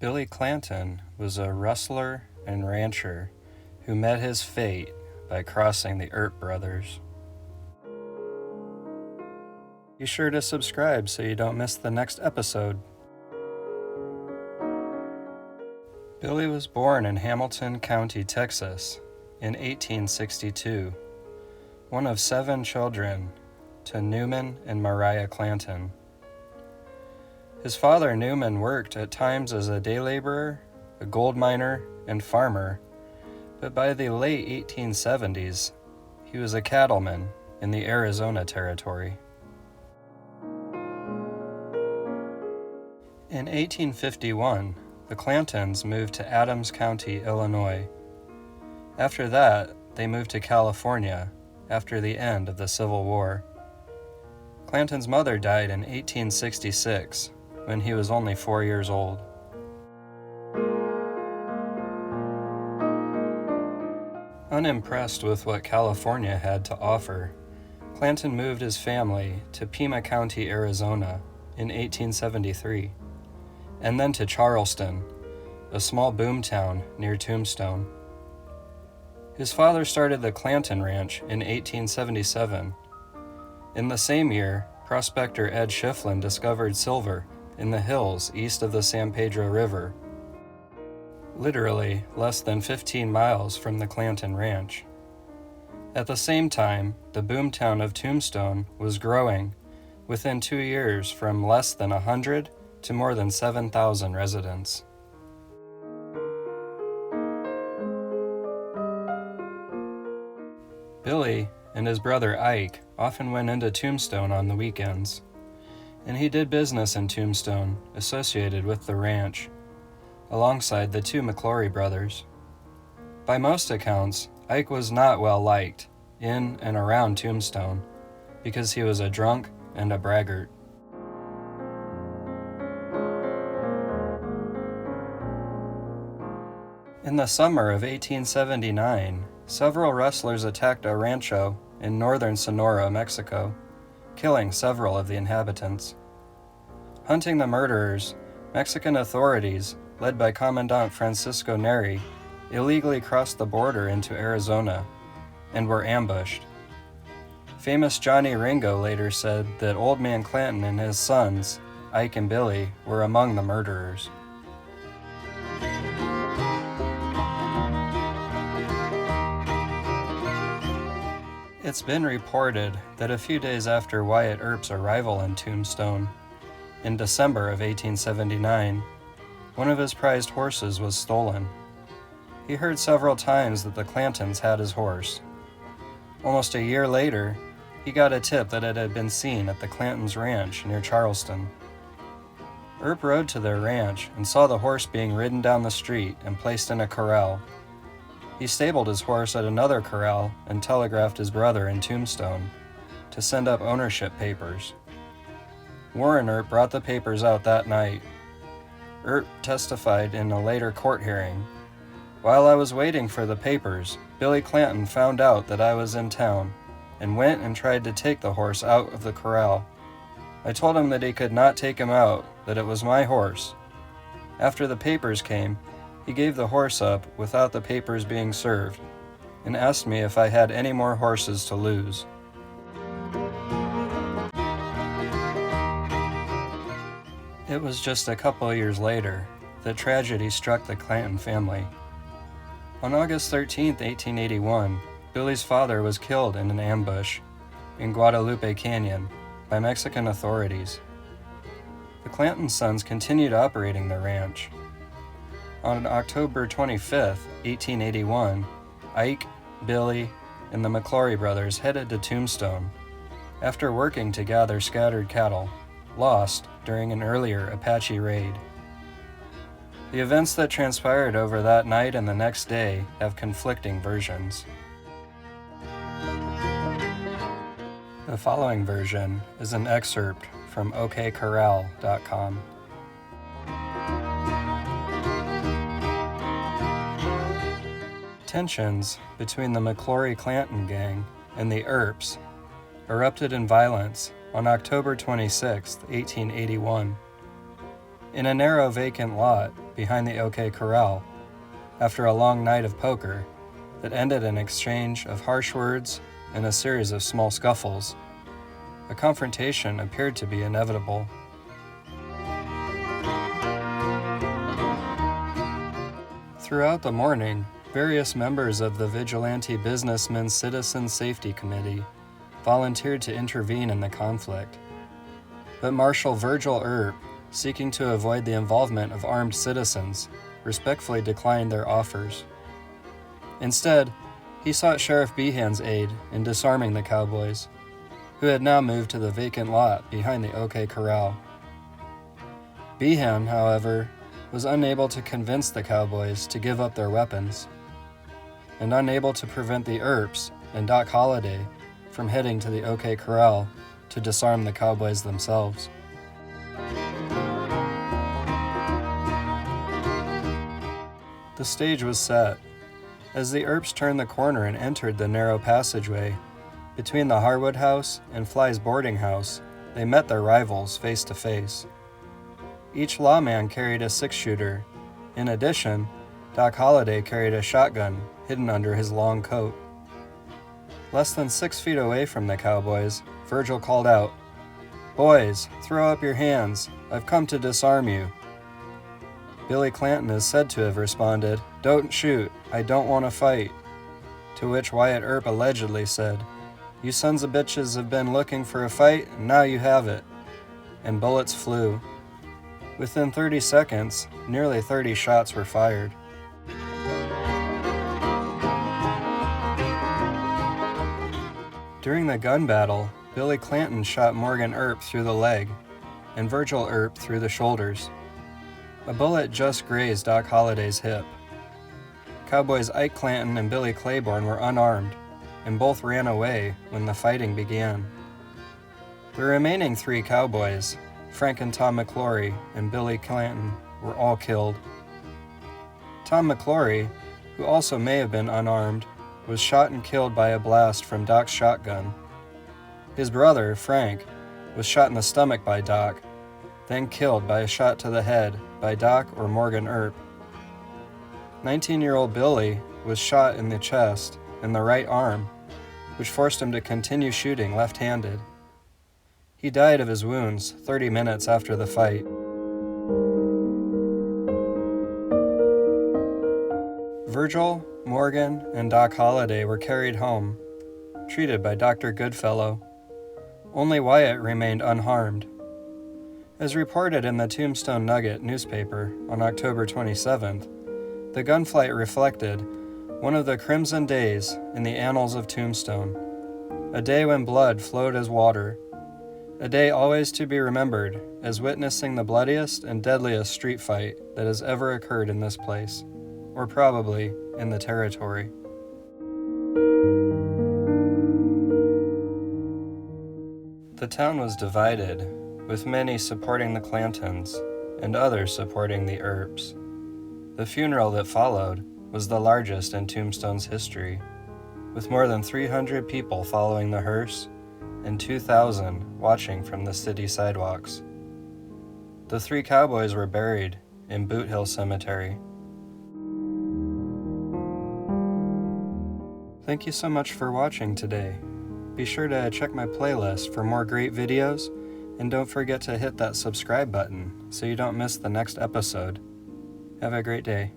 Billy Clanton was a rustler and rancher who met his fate by crossing the EARP brothers. Be sure to subscribe so you don't miss the next episode. Billy was born in Hamilton County, Texas, in 1862, one of 7 children to Newman and Mariah Clanton. His father, Newman, worked at times as a day laborer, a gold miner, and farmer, but by the late 1870s, he was a cattleman in the Arizona Territory. In 1851, the Clantons moved to Adams County, Illinois. After that, they moved to California after the end of the Civil War. Clanton's mother died in 1866 when he was only 4 years old. Unimpressed with what California had to offer, Clanton moved his family to Pima County, Arizona in 1873. And then to Charleston, a small boomtown near Tombstone. His father started the Clanton Ranch in 1877. In the same year, prospector Ed Schifflin discovered silver in the hills east of the San Pedro River, literally less than 15 miles from the Clanton Ranch. At the same time, the boomtown of Tombstone was growing within 2 years from less than 100 to more than 7,000 residents. Billy and his brother Ike often went into Tombstone on the weekends, and he did business in Tombstone associated with the ranch, alongside the 2 McClory brothers. By most accounts, Ike was not well liked in and around Tombstone because he was a drunk and a braggart. In the summer of 1879, several rustlers attacked a rancho in northern Sonora, Mexico, killing several of the inhabitants. Hunting the murderers, Mexican authorities, led by Commandant Francisco Neri, illegally crossed the border into Arizona and were ambushed. Famous Johnny Ringo later said that Old Man Clanton and his sons, Ike and Billy, were among the murderers. It's been reported that a few days after Wyatt Earp's arrival in Tombstone, in December of 1879, one of his prized horses was stolen. He heard several times that the Clantons had his horse. Almost a year later, he got a tip that it had been seen at the Clantons' ranch near Charleston. Earp rode to their ranch and saw the horse being ridden down the street and placed in a corral. He stabled his horse at another corral and telegraphed his brother in Tombstone to send up ownership papers. Warren Earp brought the papers out that night. Earp testified in a later court hearing. "While I was waiting for the papers, Billy Clanton found out that I was in town and went and tried to take the horse out of the corral. I told him that he could not take him out, that it was my horse. After the papers came, he gave the horse up without the papers being served and asked me if I had any more horses to lose." It was just a couple years later that tragedy struck the Clanton family. On August 13, 1881, Billy's father was killed in an ambush in Guadalupe Canyon by Mexican authorities. The Clanton sons continued operating the ranch. On October 25, 1881, Ike, Billy, and the McClory brothers headed to Tombstone after working to gather scattered cattle, lost during an earlier Apache raid. The events that transpired over that night and the next day have conflicting versions. The following version is an excerpt from okcorral.com. Tensions between the McClory-Clanton gang and the Earps erupted in violence on October 26, 1881. in a narrow vacant lot behind the OK Corral after a long night of poker that ended in an exchange of harsh words and a series of small scuffles. A confrontation appeared to be inevitable. Throughout the morning, various members of the Vigilante Businessmen's Citizen Safety Committee volunteered to intervene in the conflict. But Marshal Virgil Earp, seeking to avoid the involvement of armed citizens, respectfully declined their offers. Instead, he sought Sheriff Behan's aid in disarming the Cowboys, who had now moved to the vacant lot behind the OK Corral. Behan, however, was unable to convince the Cowboys to give up their weapons, and unable to prevent the Earps and Doc Holliday from heading to the OK Corral to disarm the Cowboys themselves. The stage was set. As the Earps turned the corner and entered the narrow passageway between the Harwood House and Fly's boarding house, they met their rivals face to face. Each lawman carried a 6-shooter. In addition, Doc Holliday carried a shotgun hidden under his long coat. Less than 6 feet away from the Cowboys, Virgil called out, "Boys, throw up your hands. I've come to disarm you." Billy Clanton is said to have responded, "Don't shoot, I don't want to fight." To which Wyatt Earp allegedly said, "You sons of bitches have been looking for a fight, and now you have it." And bullets flew. Within 30 seconds, nearly 30 shots were fired. During the gun battle, Billy Clanton shot Morgan Earp through the leg, and Virgil Earp through the shoulders. A bullet just grazed Doc Holliday's hip. Cowboys Ike Clanton and Billy Claiborne were unarmed, and both ran away when the fighting began. The remaining 3 Cowboys, Frank and Tom McClory and Billy Clanton, were all killed. Tom McClory, who also may have been unarmed, was shot and killed by a blast from Doc's shotgun. His brother, Frank, was shot in the stomach by Doc, then killed by a shot to the head by Doc or Morgan Earp. 19-year-old Billy was shot in the chest and the right arm, which forced him to continue shooting left-handed. He died of his wounds 30 minutes after the fight. Virgil, Morgan, and Doc Holliday were carried home, treated by Dr. Goodfellow. Only Wyatt remained unharmed. As reported in the Tombstone Nugget newspaper on October 27th, the gunfight reflected one of the crimson days in the annals of Tombstone, a day when blood flowed as water, a day always to be remembered as witnessing the bloodiest and deadliest street fight that has ever occurred in this place, or probably in the territory. The town was divided, with many supporting the Clantons and others supporting the Earps. The funeral that followed was the largest in Tombstone's history, with more than 300 people following the hearse and 2,000 watching from the city sidewalks. The 3 Cowboys were buried in Boot Hill Cemetery. Thank you so much for watching today. Be sure to check my playlist for more great videos, and don't forget to hit that subscribe button so you don't miss the next episode. Have a great day.